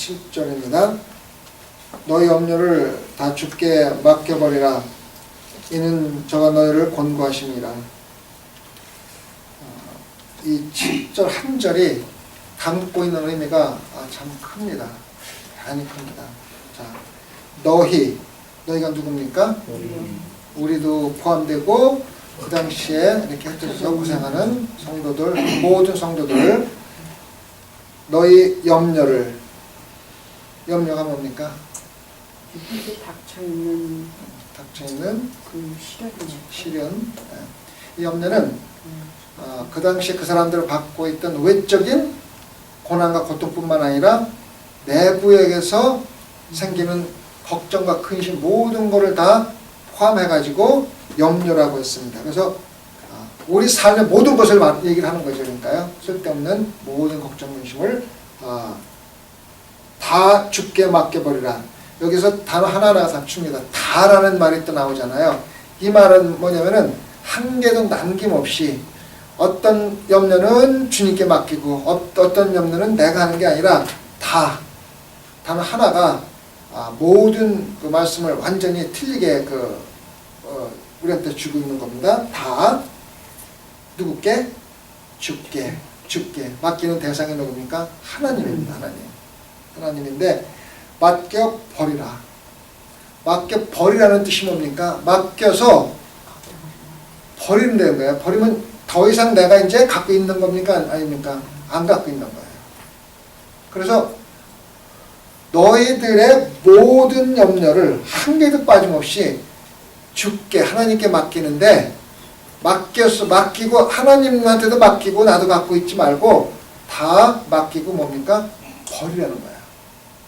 7절입니다. 너희 염려를 다 주께 맡겨버리라. 이는 저가 너희를 권고하십니다. 이 7절 한 절이 담고 있는 의미가 참 큽니다. 대단히 큽니다. 자, 너희가 누굽니까? 우리도 포함되고 그 당시에 이렇게 흩어져서 고생하는 성도들, 모든 성도들, 너희 염려가 뭡니까? 닥쳐있는 그 시련. 이 염려는 그 당시에 그 사람들을 받고 있던 외적인 고난과 고통뿐만 아니라 내부에게서 생기는 걱정과 근심 모든 것을 다 포함해가지고 염려라고 했습니다. 그래서 우리 삶의 모든 것을 얘기를 하는 거죠. 그러니까요. 쓸데없는 모든 걱정, 근심을 다 주께 맡겨버리라. 여기서 단어 하나하나가 답춥니다. 다라는 말이 또 나오잖아요. 이 말은 뭐냐면은 한 개도 남김없이 어떤 염려는 주님께 맡기고 어떤 염려는 내가 하는 게 아니라 다 단어 하나가 모든 그 말씀을 완전히 틀리게 우리한테 주고 있는 겁니다. 다 누구께? 주께 맡기는 대상이 누굽니까? 하나님입니다. 하나님인데 맡겨버리라. 맡겨버리라는 뜻이 뭡니까? 맡겨서 버리는 거예요. 버리면 더 이상 내가 이제 갖고 있는 겁니까? 아닙니까? 안 갖고 있는 거예요. 그래서 너희들의 모든 염려를 한 개도 빠짐없이 주께 하나님께 맡기는데 맡기고 하나님한테도 맡기고 나도 갖고 있지 말고 다 맡기고 뭡니까? 버리라는 거예요.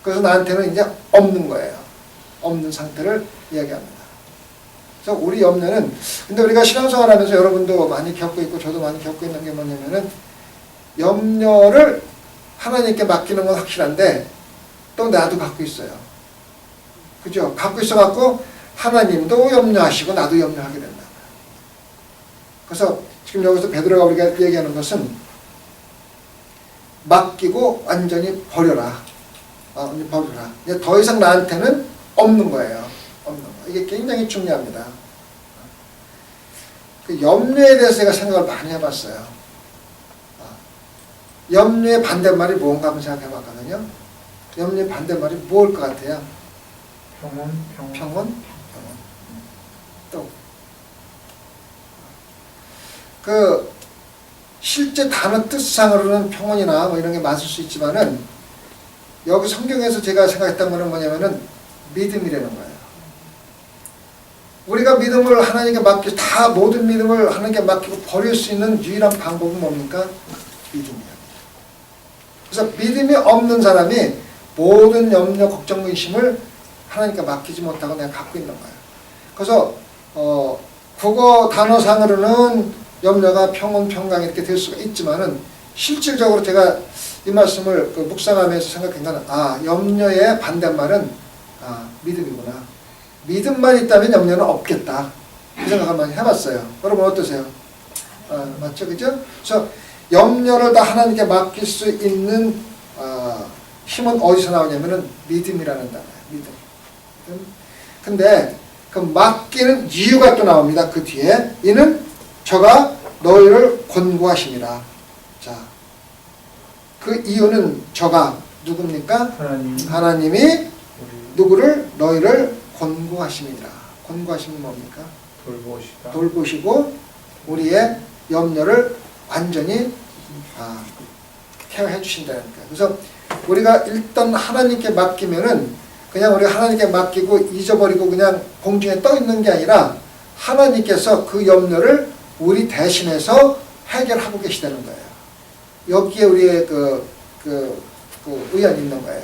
그래서 나한테는 이제 없는 거예요. 없는 상태를 이야기합니다. 그래서 우리 염려는, 근데 우리가 신앙생활 하면서 여러분도 많이 겪고 있고 저도 많이 겪고 있는 게 뭐냐면은 염려를 하나님께 맡기는 건 확실한데 또 나도 갖고 있어요. 그죠? 갖고 있어갖고 하나님도 염려하시고 나도 염려하게 된다. 그래서 지금 여기서 베드로가 우리가 얘기하는 것은 맡기고 완전히 버려라. 버려라. 이제 더 이상 나한테는 없는 거예요. 없는 거. 이게 굉장히 중요합니다. 그 염려에 대해서 제가 생각을 많이 해봤어요. 염려의 반대말이 뭔가 한번 생각해봤거든요. 염려의 반대말이 뭘 것 같아요? 평온? 또 실제 단어 뜻상으로는 평온이나 뭐 이런 게 맞을 수 있지만은 여기 성경에서 제가 생각했던 거는 뭐냐면은 믿음이라는 거예요. 우리가 믿음을 하나님께 모든 믿음을 하나님께 맡기고 버릴 수 있는 유일한 방법은 뭡니까? 믿음이에요. 그래서 믿음이 없는 사람이 모든 염려, 걱정, 의심을 하나님께 맡기지 못하고 내가 갖고 있는 거예요. 그래서 국어 단어상으로는 염려가 평온, 평강 이렇게 될 수가 있지만은 실질적으로 제가 이 말씀을 묵상하면서 생각한 거는 염려의 반대말은 믿음이구나. 믿음만 있다면 염려는 없겠다. 그 생각을 많이 해봤어요. 여러분 어떠세요? 맞죠? 그죠? 그래서 염려를 다 하나님께 맡길 수 있는 힘은 어디서 나오냐면은 믿음이라는 단어예요. 믿음. 근데 그 맡기는 이유가 또 나옵니다. 그 뒤에 이는 저가 너희를 권고하십니다. 자, 그 이유는 저가 누굽니까? 하나님이 누구를? 너희를 권고하십니다. 권고하시면 뭡니까? 돌보시고 우리의 염려를 완전히 케어해 주신다는 거예요. 그래서 우리가 일단 하나님께 맡기면은 그냥 우리가 하나님께 맡기고 잊어버리고 그냥 공중에 떠 있는 게 아니라 하나님께서 그 염려를 우리 대신해서 해결하고 계시다는 거예요. 여기에 우리의 의안이 있는 거예요.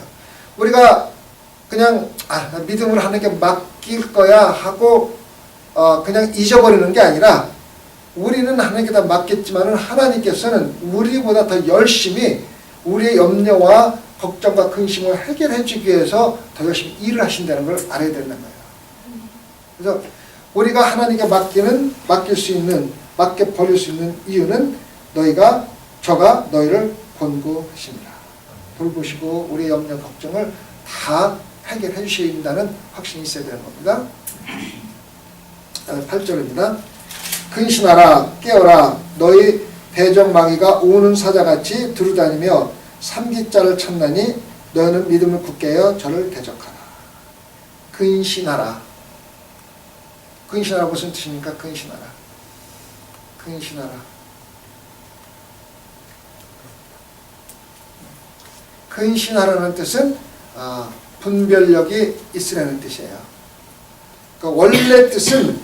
우리가 그냥 믿음으로 하나님께 맡길 거야 하고 그냥 잊어버리는 게 아니라 우리는 하나님께 다 맡겼지만은 하나님께서는 우리보다 더 열심히 우리의 염려와 걱정과 근심을 해결해 주기 위해서 더 열심히 일을 하신다는 걸 알아야 되는 거예요. 그래서 우리가 하나님께 맡길 수 있는, 맡겨 버릴 수 있는 이유는 저가 너희를 권고하십니다. 돌보시고 우리의 염려 걱정을 다 해결해 주신다는 확신이 있어야 되는 겁니다. 8절입니다. 근신하라 깨어라 너희 대적 마귀가 우는 사자같이 두루다니며 삼킬자를 찾나니 너희는 믿음을 굳게 하여 저를 대적하라. 근신하라. 근신하라 무슨 뜻입니까? 근신하라. 근신하라. 근신하라는 뜻은 분별력이 있으라는 뜻이에요. 그 원래 뜻은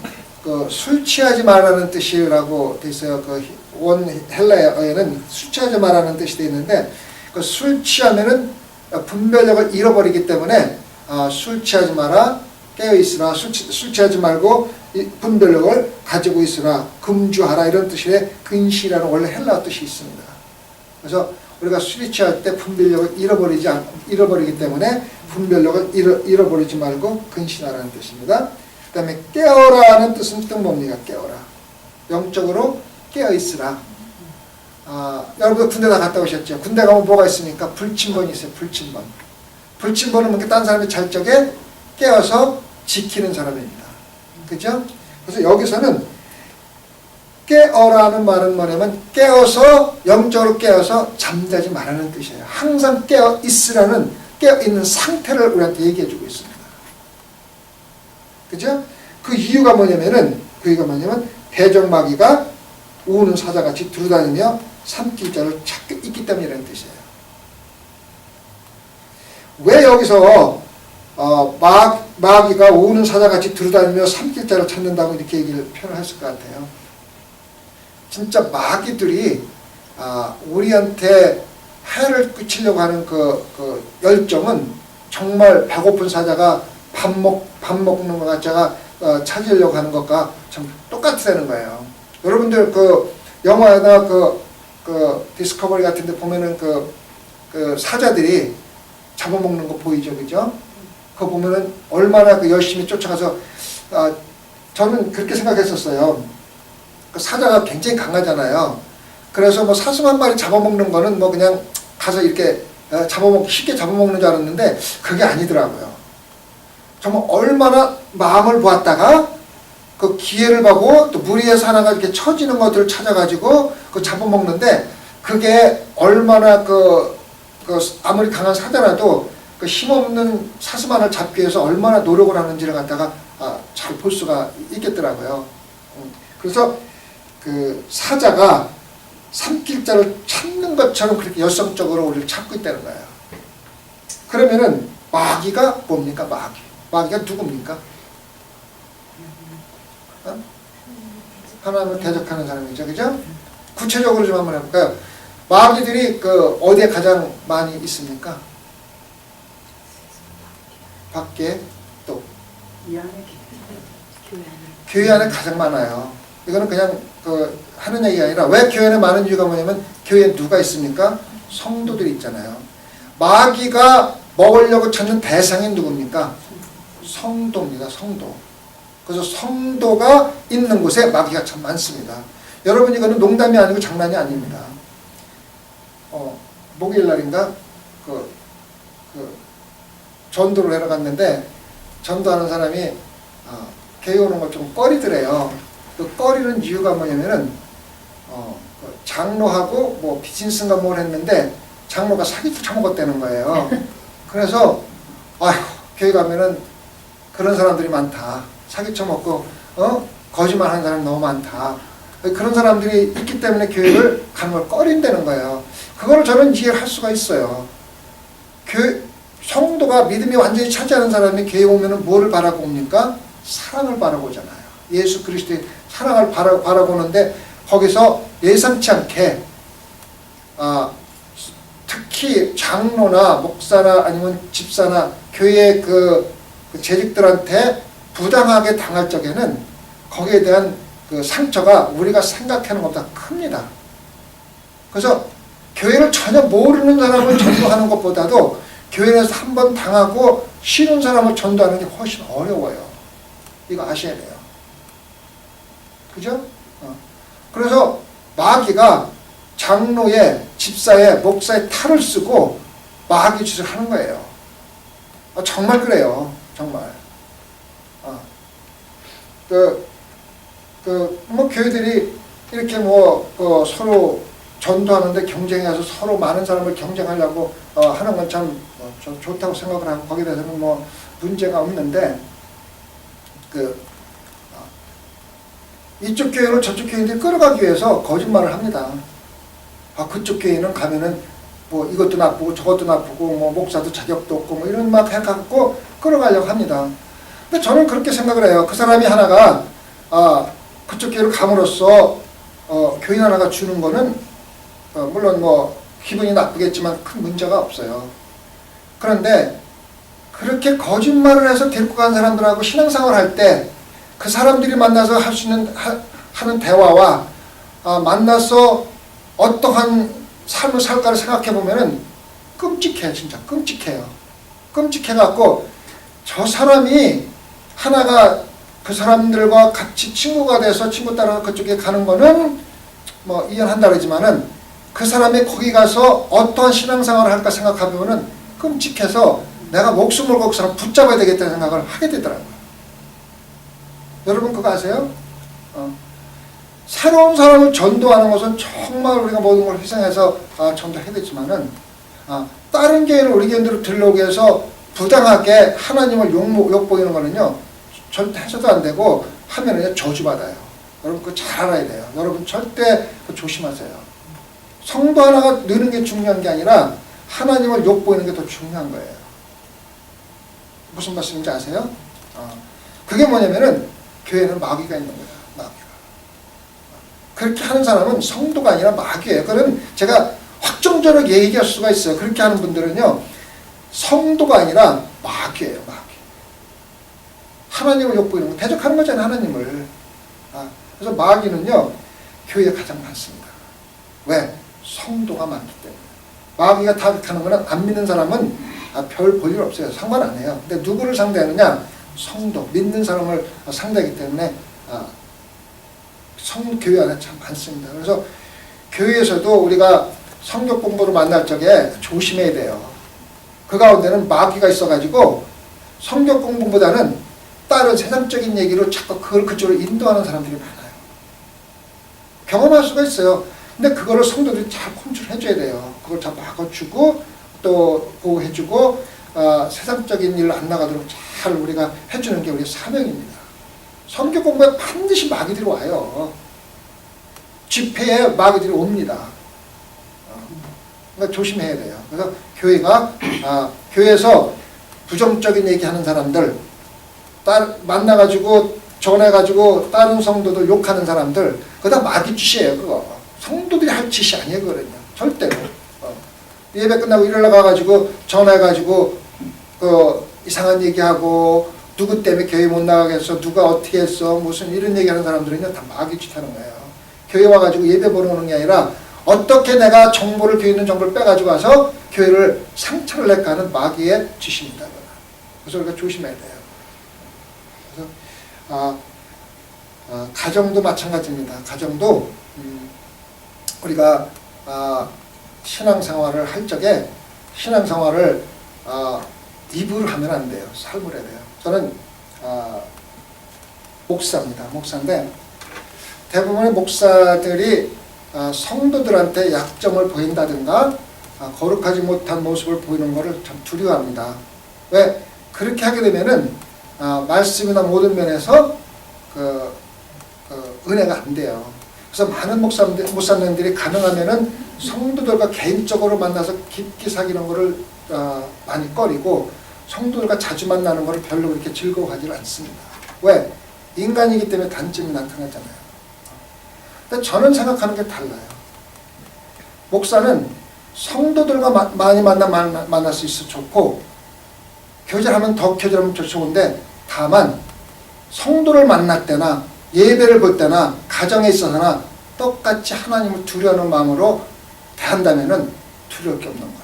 술 취하지 말라는 뜻이라고 돼 있어요. 원 헬라어에는 술 취하지 말라는 뜻이 돼 있는데 술 취하면은 분별력을 잃어버리기 때문에 술 취하지 마라, 깨어 있으라, 술 취하지 말고 분별력을 가지고 있으라, 금주하라 이런 뜻의 근시라는 원래 헬라어 뜻이 있습니다. 그래서 우리가 술이 취할 때 분별력을 잃어버리기 때문에 분별력을 잃어버리지 말고 근신하라는 뜻입니다. 그 다음에 깨어라는 뜻은 뭡니까? 깨어라. 영적으로 깨어있으라. 여러분들 군대 다 갔다 오셨죠? 군대 가면 뭐가 있습니까? 불침번이 있어요. 불침번. 불침번은 뭔가 딴 사람이 잘 적에 깨어서 지키는 사람입니다. 그죠? 그래서 여기서는 깨어라는 말은 뭐냐면 깨어서 영적으로 깨어서 잠자지 말라는 뜻이에요. 항상 깨어 있으라는 깨어 있는 상태를 우리한테 얘기해 주고 있습니다. 그죠? 그 이유가 뭐냐면 대적 마귀가 우는 사자같이 두루다니며 삼킬 자를 찾고 있기 때문이라는 뜻이에요. 왜 여기서 마귀가 우는 사자같이 두루다니며 삼킬 자를 찾는다고 이렇게 얘기를 표현했을 것 같아요. 진짜 마귀들이 우리한테 해를 끼치려고 하는 그 열정은 정말 배고픈 사자가 밥 먹는 것 같자가 찾으려고 하는 것과 참 똑같다는 거예요. 여러분들 영화나 디스커버리 같은 데 보면은 사자들이 잡아먹는 거 보이죠, 그죠? 그거 보면은 얼마나 열심히 쫓아가서 저는 그렇게 생각했었어요. 사자가 굉장히 강하잖아요. 그래서 사슴 한 마리 잡아먹는 거는 그냥 가서 이렇게 쉽게 잡아먹는 줄 알았는데 그게 아니더라고요. 정말 얼마나 마음을 보았다가 그 기회를 보고 또 무리에서 하나가 이렇게 처지는 것들을 찾아가지고 잡아먹는데 그게 얼마나 아무리 강한 사자라도 힘없는 사슴 하나를 잡기 위해서 얼마나 노력을 하는지를 갖다가 잘 볼 수가 있겠더라고요. 그래서 사자가 삼킬 자를 찾는 것처럼 그렇게 열성적으로 우리를 찾고 있다는 거예요. 그러면은 마귀가 뭡니까? 마귀가 누굽니까? 하나님을 대적하는 사람이죠. 그죠? 구체적으로 좀 한번 해볼까요? 마귀들이 어디에 가장 많이 있습니까? 밖에 또 교회 안에 가장 많아요. 이거는 그냥 하는 얘기가 아니라 왜 교회 안에 많은 이유가 뭐냐면 교회에 누가 있습니까? 성도들이 있잖아요. 마귀가 먹으려고 찾는 대상이 누굽니까? 성도입니다. 성도. 그래서 성도가 있는 곳에 마귀가 참 많습니다. 여러분 이거는 농담이 아니고 장난이 아닙니다. 목요일 날인가 전도를 하러 갔는데 전도하는 사람이 교회 오는 걸 좀 꺼리더래요. 그 꺼리는 이유가 뭐냐면은 장로하고 비즈니스인가 뭘 했는데 장로가 사기도 처먹었다는 거예요. 그래서 교회 가면은 그런 사람들이 많다. 사기 처먹고 거짓말하는 사람이 너무 많다. 그런 사람들이 있기 때문에 교회를 가는 걸 꺼린다는 거예요. 그거를 저는 이해를 할 수가 있어요. 성도가 믿음이 완전히 차지하는 사람이 교회 오면은 뭐를 바라고 옵니까? 사랑을 바라보잖아요. 예수 그리스도의 사랑을 바라보는데 거기서 예상치 않게 특히 장로나 목사나 아니면 집사나 교회 재직들한테 부당하게 당할 적에는 거기에 대한 상처가 우리가 생각하는 것보다 큽니다. 그래서 교회를 전혀 모르는 사람을 전도하는 것보다도 교회에서 한번 당하고 쉬는 사람을 전도하는 게 훨씬 어려워요. 이거 아셔야 돼요. 그죠? 그래서 마귀가 장로의, 집사의, 목사의 탈을 쓰고 마귀 짓을 하는 거예요. 정말 그래요. 정말. 뭐 교회들이 이렇게 서로 전도하는데 경쟁해서 서로 많은 사람을 경쟁하려고 하는 건 참 좋다고 생각을 하고 거기에 대해서는 뭐 문제가 없는데 이쪽 교회를 저쪽 교회들이 끌어가기 위해서 거짓말을 합니다. 그쪽 교회는 가면은 뭐 이것도 나쁘고 저것도 나쁘고 뭐 목사도 자격도 없고 뭐 이런 막 해갖고 끌어가려고 합니다. 근데 저는 그렇게 생각을 해요. 그 사람이 하나가 그쪽 교회로 감으로써 교인 하나가 주는 거는 물론 뭐 기분이 나쁘겠지만 큰 문제가 없어요. 그런데 그렇게 거짓말을 해서 데리고 간 사람들하고 신앙생활을 할 때 그 사람들이 만나서 할 수 있는 하는 대화와 만나서 어떠한 삶을 살까를 생각해 보면은 끔찍해요. 진짜 끔찍해요. 끔찍해갖고 저 사람이 하나가 그 사람들과 같이 친구가 돼서 친구 따라 그쪽에 가는 거는 뭐 이해한다 그러지만은 그 사람이 거기 가서 어떠한 신앙생활을 할까 생각하면은 끔찍해서 내가 목숨을 걸고 그 사람 붙잡아야 되겠다는 생각을 하게 되더라고요. 여러분 그거 아세요? 새로운 사람을 전도하는 것은 정말 우리가 모든 걸 희생해서 전도해야 되지만은 다른 교회를 우리 교회로 들러오게 해서 부당하게 하나님을 욕보이는 거는요 절대 해서도 안 되고 하면은요 저주받아요. 여러분 그거 잘 알아야 돼요. 여러분 절대 그거 조심하세요. 성도 하나가 느는 게 중요한 게 아니라 하나님을 욕보이는 게 더 중요한 거예요. 무슨 말씀인지 아세요? 그게 뭐냐면은 교회는 마귀가 있는 거예요. 마귀가. 그렇게 하는 사람은 성도가 아니라 마귀예요. 그럼 제가 확정적으로 얘기할 수가 있어요. 그렇게 하는 분들은요 성도가 아니라 마귀예요. 마귀. 하나님을 욕보이는 거 대적하는 거잖아요. 하나님을. 그래서 마귀는요 교회에 가장 많습니다. 왜? 성도가 많기 때문에. 마귀가 타격하는 거는 안 믿는 사람은 별 볼 일 없어요. 상관 안 해요. 근데 누구를 상대하느냐? 성도, 믿는 사람을 상대하기 때문에 교회 안에 참 많습니다. 그래서 교회에서도 우리가 성경 공부로 만날 적에 조심해야 돼요. 그 가운데는 마귀가 있어가지고 성경 공부보다는 다른 세상적인 얘기로 자꾸 그걸 그쪽으로 인도하는 사람들이 많아요. 경험할 수가 있어요. 근데 그거를 성도들이 잘 컨트롤해줘야 돼요. 그걸 잘 막아주고 또 보호해주고 세상적인 일로 안 나가도록 잘 우리가 해주는 게 우리의 사명입니다. 성경 공부에 반드시 마귀들이 와요. 집회에 마귀들이 옵니다. 그러니까 조심해야 돼요. 그래서 교회가 교회에서 부정적인 얘기하는 사람들 만나가지고 전해가지고 다른 성도들 욕하는 사람들 그거 다 마귀 짓이에요. 그거 성도들이 할 짓이 아니에요. 그거는요. 절대로. 예배 끝나고 일하러 가가지고 전화해가지고 이상한 얘기하고 누구 때문에 교회 못 나가게 했어 누가 어떻게 했어 무슨 이런 얘기하는 사람들은요 다 마귀 짓 하는 거예요. 교회 와가지고 예배 보러 오는 게 아니라 어떻게 내가 정보를 교회 있는 정보를 빼가지고 와서 교회를 상처를 낼까 하는 마귀의 짓입니다. 그래서 우리가 조심해야 돼요. 그래서 가정도 마찬가지입니다. 가정도 우리가 신앙생활을 할 적에 신앙생활을 입으로 하면 안 돼요. 삶으로 해야 돼요. 저는 목사입니다. 목사인데 대부분의 목사들이 성도들한테 약점을 보인다든가 거룩하지 못한 모습을 보이는 것을 참 두려워합니다. 왜? 그렇게 하게 되면은 말씀이나 모든 면에서 은혜가 안 돼요. 그래서 많은 목사님들이 가능하면은 성도들과 개인적으로 만나서 깊게 사귀는 것을 많이 꺼리고 성도들과 자주 만나는 것을 별로 그렇게 즐거워하지 않습니다. 왜? 인간이기 때문에 단점이 나타나잖아요. 근데 저는 생각하는 게 달라요. 목사는 성도들과 많이 만날 수 있어 좋고 교제하면 더 교제하면 좋은데 다만 성도를 만날 때나 예배를 볼 때나 가정에 있어서나 똑같이 하나님을 두려워하는 마음으로 대한다면은 두려울 게 없는 거예요.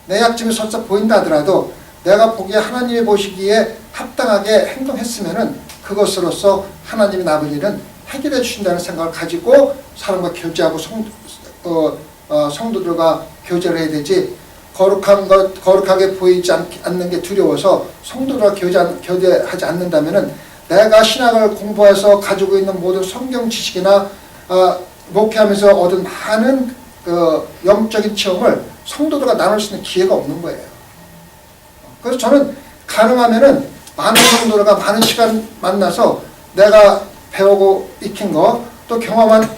내 약점이 설사 보인다 하더라도 내가 보기에 하나님이 보시기에 합당하게 행동했으면은 그것으로서 하나님이 남은 일은 해결해 주신다는 생각을 가지고 사람과 교제하고 성도들과 교제를 해야 되지 거룩하게 보이지 않는 게 두려워서 성도들과 교제하지 않는다면은 내가 신학을 공부해서 가지고 있는 모든 성경 지식이나 목회하면서 얻은 많은 그 영적인 체험을 성도들과 나눌 수 있는 기회가 없는 거예요. 그래서 저는 가능하면은 많은 성도들과 많은 시간 만나서 내가 배우고 익힌 거 또 경험한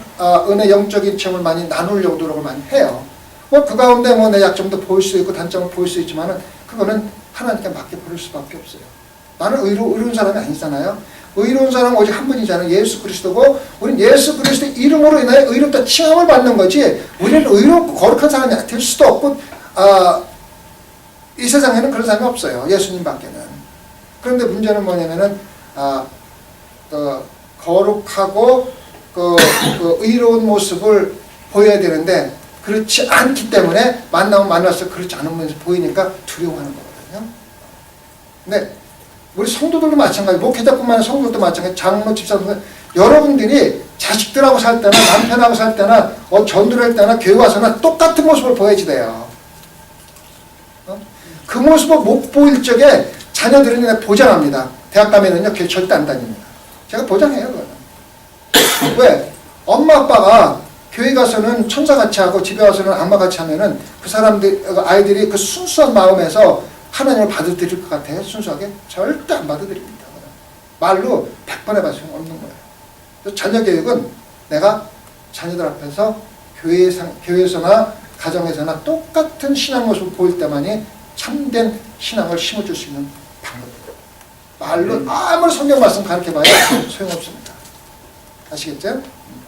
은혜 영적인 체험을 많이 나누려고 노력을 많이 해요. 뭐 그 가운데 뭐 내 약점도 보일 수 있고 단점을 보일 수 있지만은 그거는 하나님께 맡겨버릴 수밖에 없어요. 나는 의로운 사람이 아니잖아요. 의로운 사람은 오직 한 분이잖아요. 예수 그리스도고 우리는 예수 그리스도의 이름으로 인하여 의롭다 칭함을 받는 거지 우리는 의롭고 거룩한 사람이 될 수도 없고 이 세상에는 그런 사람이 없어요. 예수님 밖에는. 그런데 문제는 뭐냐면은 거룩하고 그 의로운 모습을 보여야 되는데 그렇지 않기 때문에 만나면 만날수록 그렇지 않은 모습이 보이니까 두려워하는 거거든요. 근데 우리 성도들도 마찬가지, 목회자뿐만 아니라 성도들도 마찬가지, 장로, 집사들, 여러분들이 자식들하고 살 때나 남편하고 살 때나 전도를 할 때나 교회 와서나 똑같은 모습을 보여야지 돼요. 그 모습을 못 보일 적에 자녀들은 내가 보장합니다. 대학 가면은요, 교회 절대 안 다닙니다. 제가 보장해요, 그거는. 왜? 엄마 아빠가 교회 가서는 천사같이 하고 집에 와서는 악마같이 하면은 그 사람들, 아이들이 그 순수한 마음에서 하나님을 받아들일 것 같아요? 순수하게? 절대 안 받아들입니다. 말로 100번 해봐서 없는 거예요. 자녀 교육은 내가 자녀들 앞에서 교회에서나 가정에서나 똑같은 신앙 모습을 보일 때만이 참된 신앙을 심어줄 수 있는 방법이에요. 말로 아무리 성경 말씀 가르쳐봐야 소용없습니다. 아시겠죠?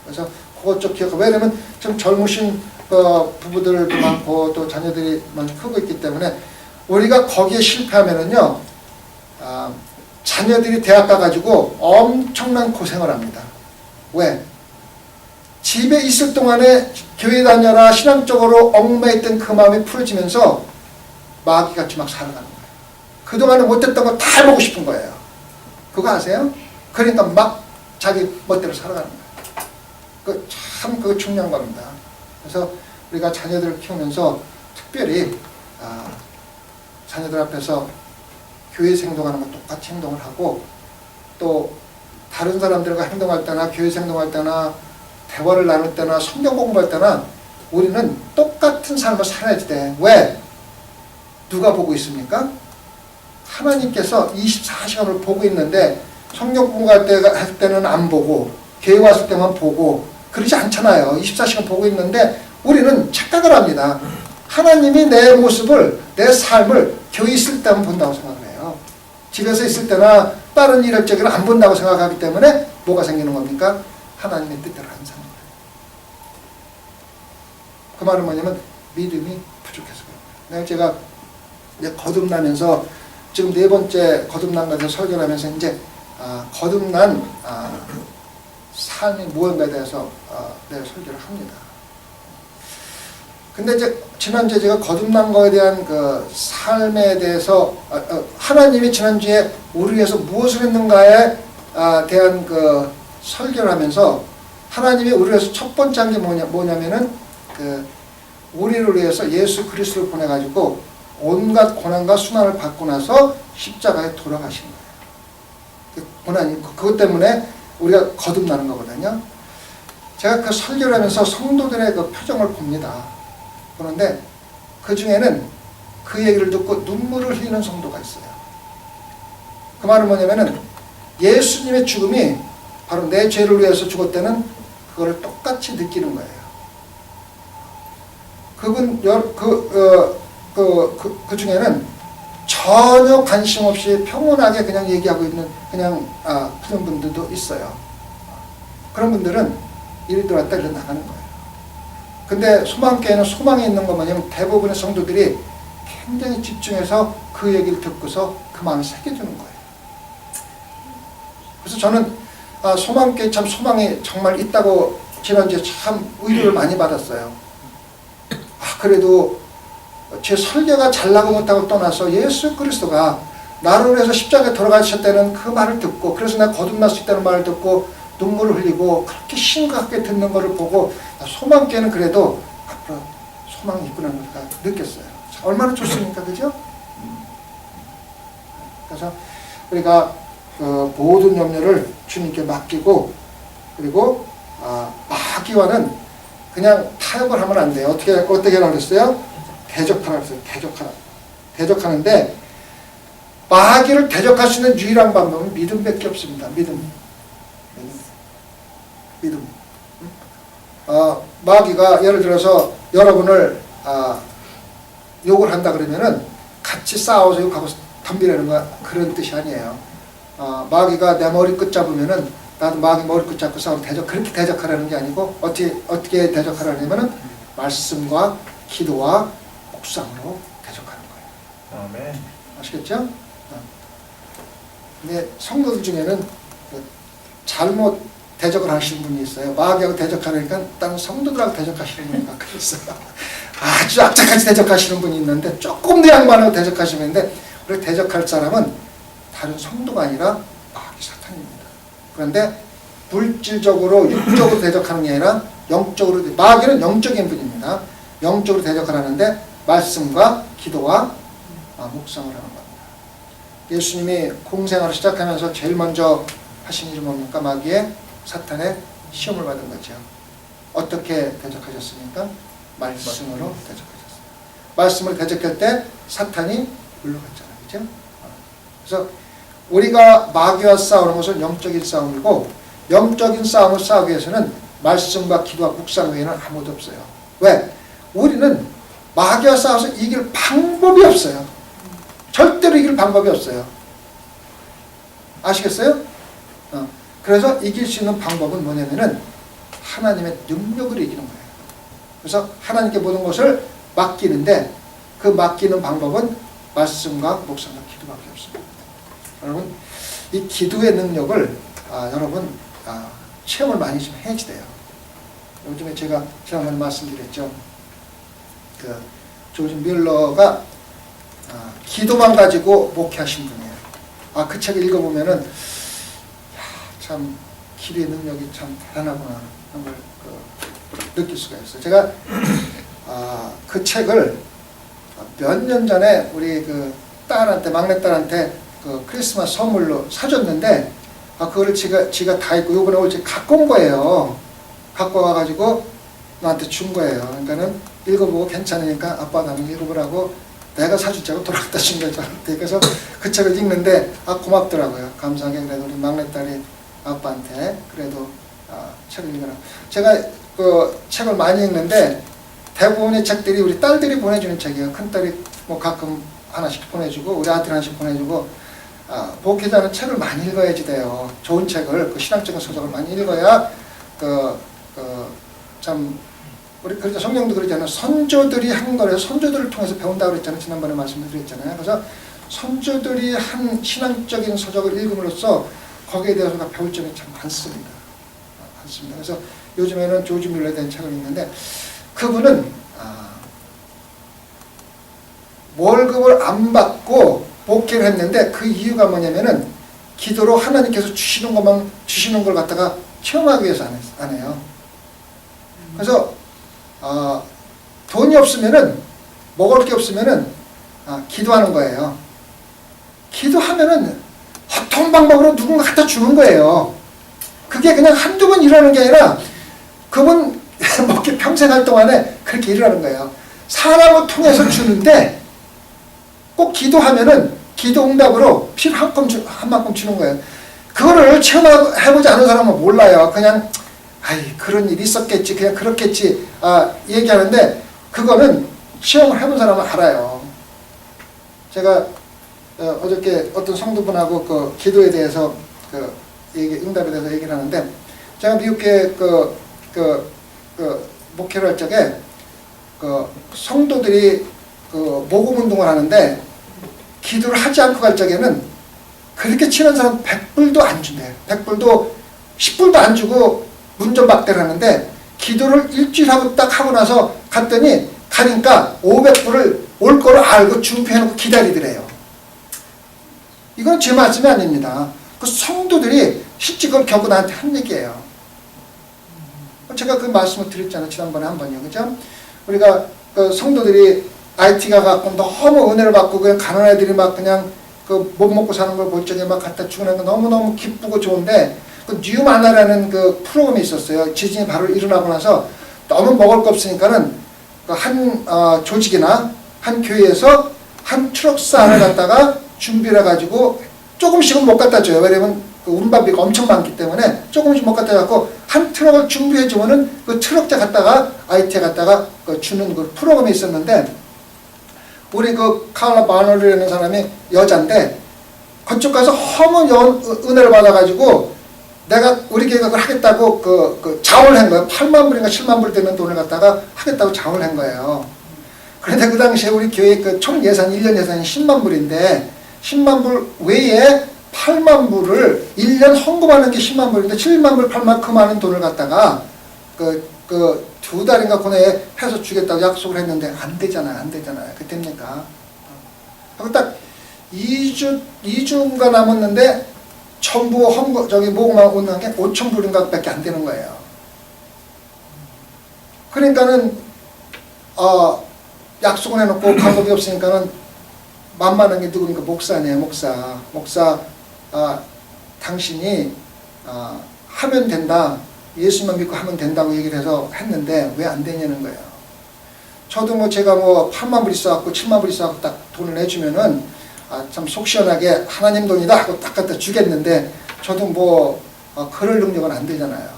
그래서 그것 좀 기억하고, 왜냐면 좀 젊으신 부부들도 많고 또 자녀들이 많이 크고 있기 때문에 우리가 거기에 실패하면은요, 자녀들이 대학 가가지고 엄청난 고생을 합니다. 왜? 집에 있을 동안에 교회 다녀라 신앙적으로 얽매였던 그 마음이 풀어지면서 마귀같이 막 살아가는 거예요. 그동안에 못했던 거 다 해보고 싶은 거예요. 그거 아세요? 그러니까 막 자기 멋대로 살아가는 거예요. 그거 중요한 겁니다. 그래서 우리가 자녀들을 키우면서 특별히 자녀들 앞에서 교회에서 행동하는 거 똑같이 행동을 하고, 또 다른 사람들과 행동할 때나 교회에서 행동할 때나 대화를 나눌 때나 성경 공부할 때나 우리는 똑같은 삶을 살아야지 돼. 왜? 누가 보고 있습니까? 하나님께서 24시간을 보고 있는데 성경 공부할 때는 안 보고 교회 왔을 때만 보고 그러지 않잖아요. 24시간 보고 있는데 우리는 착각을 합니다. 하나님이 내 모습을, 내 삶을 교회 있을 때만 본다고 생각을 해요. 집에서 있을 때나 다른 일 할 적에는 안 본다고 생각하기 때문에 뭐가 생기는 겁니까? 하나님의 뜻대로 안 사는 거예요. 그 말은 뭐냐면 믿음이 부족해서 그래요. 제가 이제 거듭나면서 지금 4번째 거듭난 것에 설교를 하면서 이제 거듭난 삶이 무엇인가에 대해서 내가 설교를 합니다. 근데 이제 지난주에 제가 거듭난 거에 대한 그 삶에 대해서 하나님이 지난주에 우리 위해서 무엇을 했는가에 대한 그 설교를 하면서 하나님이 우리 위해서 첫 번째 한 게 뭐냐면은 그 우리를 위해서 예수 그리스도를 보내가지고 온갖 고난과 수난을 받고 나서 십자가에 돌아가신 거예요. 그 고난이 그것 때문에 우리가 거듭나는 거거든요. 제가 그 설교를 하면서 성도들의 그 표정을 봅니다. 그런데 그 중에는 그 얘기를 듣고 눈물을 흘리는 성도가 있어요. 그 말은 뭐냐면은 예수님의 죽음이 바로 내 죄를 위해서 죽었다는 그거를 똑같이 느끼는 거예요. 그 중에는 전혀 관심 없이 평온하게 그냥 얘기하고 있는 그런 분들도 있어요. 그런 분들은 이리 들어왔다 이리 나가는 거예요. 근데 소망교회는 소망이 있는 거 뭐냐면 대부분의 성도들이 굉장히 집중해서 그 얘기를 듣고서 그 마음을 새겨주는 거예요. 그래서 저는 소망교회 참 소망이 정말 있다고 지난주에 참 위로를 많이 받았어요. 그래도 제 설교가 잘나고 못하고 떠나서 예수 그리스도가 나를 위해서 십자가에 돌아가셨다는 그 말을 듣고, 그래서 내가 거듭날 수 있다는 말을 듣고 눈물을 흘리고 그렇게 심각하게 듣는 것을 보고 소망교회는 그래도 앞으로 소망이 있구나 느꼈어요. 참 얼마나 좋습니까? 그죠? 그래서 우리가 그 모든 염려를 주님께 맡기고, 그리고 마귀와는 그냥 타협을 하면 안 돼요. 어떻게 하라고 그랬어요? 대적하라고 했어요. 대적하는데 마귀를 대적할 수 있는 유일한 방법은 믿음밖에 없습니다. 믿음. 마귀가 예를 들어서 여러분을 욕을 한다 그러면은 같이 싸워서 욕하고 덤비라는 거 그런 뜻이 아니에요. 마귀가 내 머리끝 잡으면은 나도 마귀 머리끝 잡고 싸우면 그렇게 대적하라는 게 아니고 어떻게 대적하라냐면은 말씀과 기도와 묵상으로 대적하는 거예요. 아멘. 아시겠죠? 근데 성도들 중에는 잘못 대적을 하시는 분이 있어요. 마귀하고 대적하니까 다른 성도들하고 대적하시는 분이 가끔 있어요. 아주 악착같이 대적하시는 분이 있는데 조금 더 양반하고 대적하시는데 우리 대적할 사람은 다른 성도가 아니라 마귀 사탄입니다. 그런데 물질적으로 육적으로 대적하는 게 아니라 영적으로, 마귀는 영적인 분입니다. 영적으로 대적하라는데 말씀과 기도와 묵상을 하는 겁니다. 예수님이 공생활을 시작하면서 제일 먼저 하신 일이 뭡니까? 마귀의 사탄의 시험을 받은 거죠. 어떻게 대적하셨습니까? 말씀으로 대적하셨어요. 말씀을 대적할 때 사탄이 물러갔잖아요. 그죠? 그래서 우리가 마귀와 싸우는 것은 영적인 싸움이고, 영적인 싸움을 싸우기 위해서는 말씀과 기도와 묵상 외에는 아무도 없어요. 왜? 우리는 마귀와 싸워서 이길 방법이 없어요. 절대로 이길 방법이 없어요. 아시겠어요? 그래서 이길 수 있는 방법은 뭐냐면은 하나님의 능력으로 이기는 거예요. 그래서 하나님께 모든 것을 맡기는데 그 맡기는 방법은 말씀과 묵상과 기도밖에 없습니다. 여러분, 이 기도의 능력을 여러분 체험을 많이 좀 해야지 돼요. 요즘에 제가 지난번에 말씀드렸죠. 그 조지 밀러가 기도만 가지고 목회하신 분이에요. 그 책을 읽어보면은 참 기도의 능력이 참 대단하구나 하는 걸 느낄 수가 있어요. 제가 그 책을 몇 년 전에 우리 그 딸한테, 막내딸한테 그 크리스마스 선물로 사줬는데 그거를 지가 다 읽고 요번에 올지 갖고 온 거예요. 갖고 와가지고 나한테 준 거예요. 그러니까는 읽어보고 괜찮으니까 아빠 나는 읽어보라고 내가 사주자고 돌아갔다 준 거죠. 그래서 그 책을 읽는데 고맙더라고요. 감사하게 그래도 우리 막내딸이 아빠한테 그래도 책을 읽어라. 제가 그 책을 많이 읽는데 대부분의 책들이 우리 딸들이 보내주는 책이에요. 큰딸이 뭐 가끔 하나씩 보내주고 우리 아들 하나씩 보내주고 목회자는 책을 많이 읽어야지 돼요. 좋은 책을, 그 신앙적인 서적을 많이 읽어야 참 우리 그러니까 성경도 그러잖아요. 선조들이 한 거를 선조들을 통해서 배운다고 그랬잖아요. 지난번에 말씀을 드렸잖아요. 그래서 선조들이 한 신앙적인 서적을 읽음으로써 거기에 대해서 배울 점이 참 많습니다. 그래서 요즘에는 조지 밀러에 대한 책을 읽는데 그분은 월급을 안 받고 목회를 했는데 그 이유가 뭐냐면은 기도로 하나님께서 주시는 걸 갖다가 체험하기 위해서 안 해요. 그래서 돈이 없으면은 먹을 게 없으면은 기도하는 거예요. 기도하면은 어떤 방법으로 누군가 갖다 주는 거예요. 그게 그냥 한두 번 일어나는 게 아니라 그분 먹기 평생 할 동안에 그렇게 일어나는 거예요. 사람을 통해서 주는데 꼭 기도하면은 기도 응답으로 필요 한 만큼 주는 거예요. 그거를 체험해보지 않은 사람은 몰라요. 그냥 그런 일이 있었겠지, 그냥 그렇겠지 얘기하는데 그거는 체험을 해본 사람은 알아요. 제가 어저께 어떤 성도분하고 그 기도에 대해서 응답에 대해서 얘기를 하는데 제가 미국에 목회를 할 적에 성도들이 모금 운동을 하는데 기도를 하지 않고 갈 적에는 그렇게 치는 사람 100불도 안 준대요. 100불도 10불도 안 주고 문전박대를 하는데 기도를 일주일 딱 하고 나서 갔더니 가니까 500불을 올 거를 알고 준비해놓고 기다리더래요. 이건 제 말씀이 아닙니다. 그 성도들이 실제 그걸 겪고 나한테 한 얘기예요. 제가 그 말씀을 드렸잖아요. 지난번에 한 번요. 그죠? 우리가 성도들이 IT가 갖고 너무 은혜를 받고 그냥 가난한 애들이 막 그냥 그 못 먹고 사는 걸 볼 적에 막 갖다 주는 거 너무너무 기쁘고 좋은데 그 뉴마나라는 그 프로그램이 있었어요. 지진이 바로 일어나고 나서 너무 먹을 거 없으니까는 그 한 조직이나 한 교회에서 한 트럭스 안을 갖다가 준비를 해가지고 조금씩은 못 갖다 줘요. 왜냐면 그 운반비가 엄청 많기 때문에 조금씩 못 갖다 갖고 한 트럭을 준비해 주면은 그 트럭째 갖다가 IT에 갖다가 그 주는 그 프로그램이 있었는데 우리 그 칼라 바너르라는 사람이 여자인데 그쪽 가서 허문 은혜를 받아가지고 내가 우리 교회가 그걸 하겠다고 그 자원을 한 거예요. 8만 불인가 7만 불 되는 돈을 갖다가 하겠다고 자원을 한 거예요. 그런데 그 당시에 우리 교회 그 총 예산 1년 예산이 10만 불인데 10만 불 외에 8만 불을 1년 헌금하는 게 10만 불인데 7만 불 8만 그 많은 돈을 갖다가 그 2달인가 그 내에 해서 주겠다고 약속을 했는데 안 되잖아요. 안 되잖아요. 그 됩니까? 하고 딱 2주인가 남았는데 전부 모금만 오는 게 5천 불인가 밖에 안 되는 거예요. 그러니까는 약속을 해놓고 방법이 없으니까는 만만한 게 누굽니까? 목사네요. 목사 당신이 하면 된다. 예수만 믿고 하면 된다고 얘기를 해서 했는데 왜 안 되냐는 거예요. 저도 뭐 제가 뭐 8만 불 있어갖고 7만 불 있어갖고 딱 돈을 내주면은 참 속 시원하게 하나님 돈이다 하고 딱 갖다 주겠는데 저도 뭐 그럴 능력은 안 되잖아요.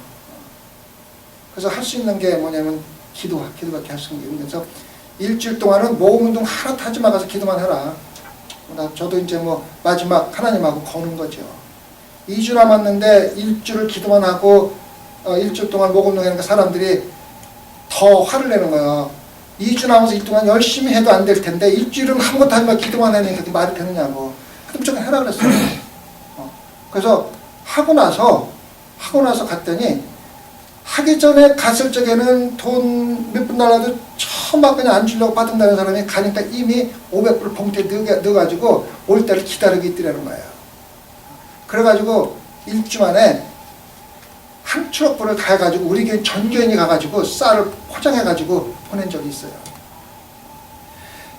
그래서 할 수 있는 게 뭐냐면 기도밖에 할 수 있는 게 없는 데서 일주일 동안은 모금운동 하나도 하지 말아서 기도만 해라. 저도 이제 뭐 마지막 하나님하고 거는 거죠. 2주 남았는데 일주를 기도만 하고 일주일 동안 모금운동 하니까 사람들이 더 화를 내는 거예요. 2주 남아서 이 동안 열심히 해도 안 될 텐데 일주일은 아무것도 하지 말고 기도만 하니까 그게 말이 되느냐고. 그때 무조건 해라 그랬어요. 그래서 하고 나서 갔더니 하기 전에 갔을 적에는 돈 몇 푼 달라도 처음 막 그냥 안 주려고 받은다는 사람이 가니까 이미 500불 봉투에 넣어가지고 올 때를 기다리고 있더라는 거예요. 그래가지고 일주 만에 한 트럭불을 가가지고 우리 교회 전교인이 가가지고 쌀을 포장해가지고 보낸 적이 있어요.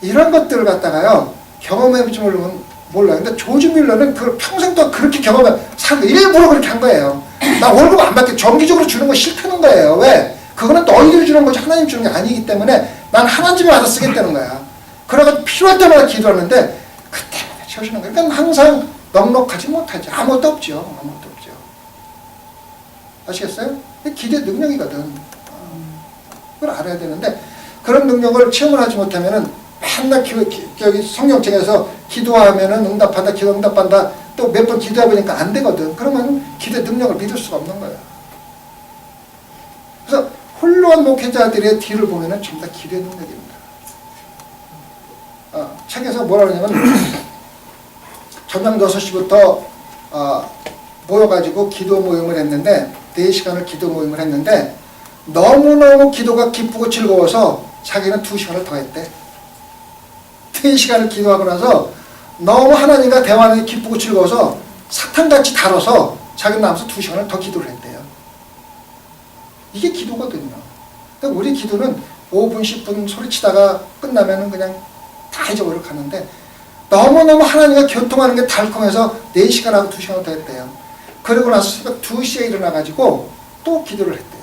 이런 것들을 갖다가요 경험해보지 몰라요. 근데 조지 뮬러는 그걸 평생 동안 그렇게 일부러 그렇게 한 거예요. 나 월급 안 받게 정기적으로 주는 거 싫다는 거예요. 왜? 그거는 너희들이 주는 거지 하나님 주는 게 아니기 때문에 난 하나님이 와서 쓰겠다는 거야. 그래가지고 필요할 때마다 기도하는데 그때마다 채우시는 거예요. 그러니까 항상 넉넉하지 못하지. 아무것도 없죠. 아시겠어요? 기도의 능력이거든. 그걸 알아야 되는데 그런 능력을 체험을 하지 못하면은 맨날 성경책에서 기도하면은 응답한다, 기도 응답한다. 또 몇 번 기도해보니까 안 되거든. 그러면 기도의 능력을 믿을 수가 없는 거예요. 그래서 훌륭한 목회자들의 뒤를 보면은 전부 다 기도의 능력입니다. 책에서 뭐라 그러냐면 저녁 6시부터 모여가지고 기도 모임을 했는데 4시간을 기도 모임을 했는데 너무너무 기도가 기쁘고 즐거워서 자기는 2시간을 더 했대. 3시간을 기도하고 나서 너무 하나님과 대화하는 게 기쁘고 즐거워서 사탕같이 달아서 자기는 남아서 2시간을 더 기도를 했대요. 이게 기도거든요. 그러니까 우리 기도는 5분, 10분 소리치다가 끝나면은 그냥 다 잊어버리고 가는데 너무너무 하나님과 교통하는 게 달콤해서 4시간하고 2시간을 더 했대요. 그러고 나서 새벽 2시에 일어나가지고 또 기도를 했대요.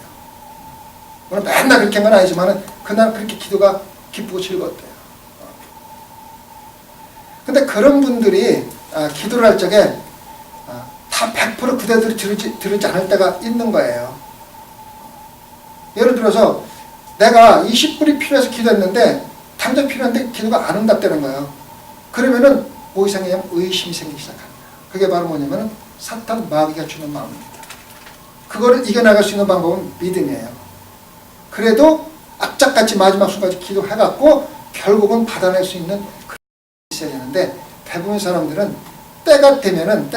물론 맨날 그렇게 한 건 아니지만 그날 그렇게 기도가 기쁘고 즐거웠대요. 근데 그런 분들이 기도를 할 적에 다 100% 그대로 들으지 않을 때가 있는 거예요. 예를 들어서 내가 20불이 필요해서 기도했는데 당장 필요한데 기도가 안 응답되는 거예요. 그러면은 뭐 이상하냐면 의심이 생기기 시작합니다. 그게 바로 뭐냐면 사탄 마귀가 주는 마음입니다. 그거를 이겨나갈 수 있는 방법은 믿음이에요. 그래도 악착같이 마지막 순간까지 기도해갖고 결국은 받아낼 수 있는 있어야 되는데 대부분 사람들은 때가 되면은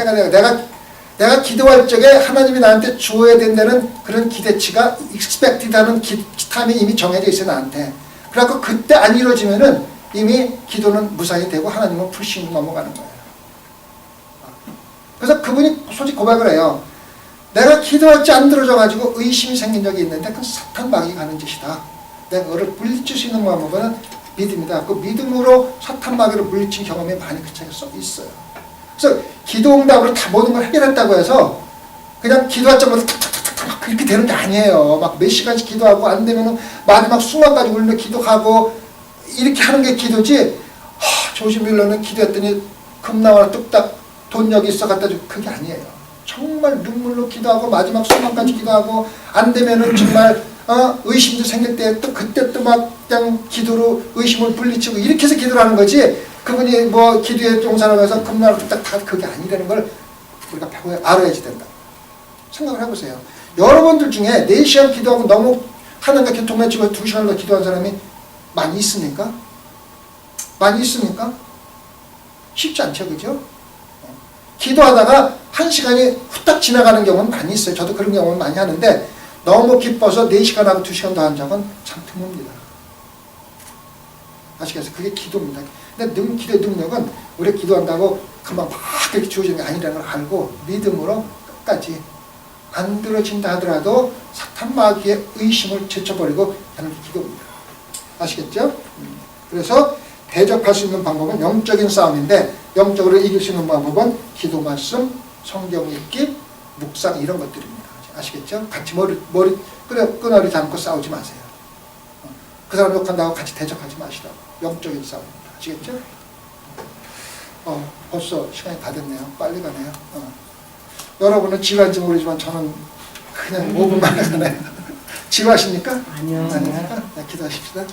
내가 기도할 적에 하나님이 나한테 주어야 된다는 그런 기대치가 expected하는 타임이 이미 정해져 있어요 나한테. 그래갖고 그때 안 이루어지면은 이미 기도는 무산이 되고 하나님은 불신으로 넘어가는 거예요. 그래서 그분이 솔직히 고백을 해요. 내가 기도할 때 안 들어져가지고 의심이 생긴 적이 있는데 그건 사탄 마귀가 하는 짓이다. 내가 그거를 물리칠 수 있는 방법은 믿음이다. 그 믿음으로 사탄 마귀를 물리친 경험이 많이 그 책에 써 있어요. 그래서 기도응답으로 다 모든 걸 해결했다고 해서 그냥 기도할 때마다 탁탁탁탁 그렇게 되는 게 아니에요. 막 몇 시간씩 기도하고 안 되면은 마지막 순간까지 울며 기도하고 이렇게 하는 게 기도지. 조지 밀러는 기도했더니 금나와 뚝딱 돈 여기 있어 갖다 줘. 그게 아니에요. 정말 눈물로 기도하고 마지막 순간까지 기도하고 안 되면은 정말 의심도 생길 때 또 그때 또 막 그냥 기도로 의심을 분리치고 이렇게 해서 기도를 하는 거지. 그분이 뭐 기도에 종사를 해서 금나와 뚝딱 다 그게 아니라는 걸 우리가 배워야 알아야지 된다. 생각을 해보세요. 여러분들 중에 4시간 기도하고 너무 하나님과 교통 맺히고 2시간을 기도한 사람이 많이 있습니까? 많이 있습니까? 쉽지 않죠, 그죠? 기도하다가 1시간이 후딱 지나가는 경우는 많이 있어요. 저도 그런 경험을 많이 하는데 너무 기뻐서 4시간하고 2시간 더 한 적은 참 드뭅니다. 아시겠어요? 그게 기도입니다. 근데 기도의 능력은 우리가 기도한다고 금방 막 그렇게 주어지는 게 아니라는 걸 알고 믿음으로 끝까지 안 들어진다 하더라도 사탄 마귀의 의심을 제쳐버리고 하는 게 기도입니다. 아시겠죠? 그래서 대적할 수 있는 방법은 영적인 싸움인데 영적으로 이길 수 있는 방법은 기도 말씀, 성경 읽기, 묵상 이런 것들입니다. 아시겠죠? 같이 머리 끊어리 잡고 싸우지 마세요. 그 사람 욕한다고 같이 대적하지 마시라고. 영적인 싸움입니다. 아시겠죠? 벌써 시간이 다 됐네요. 빨리 가네요. 여러분은 지루한지 모르지만 저는 그냥 5분만 가네요. 지루하십니까? 아니요. 아닙니까? 네, 기도하십시다.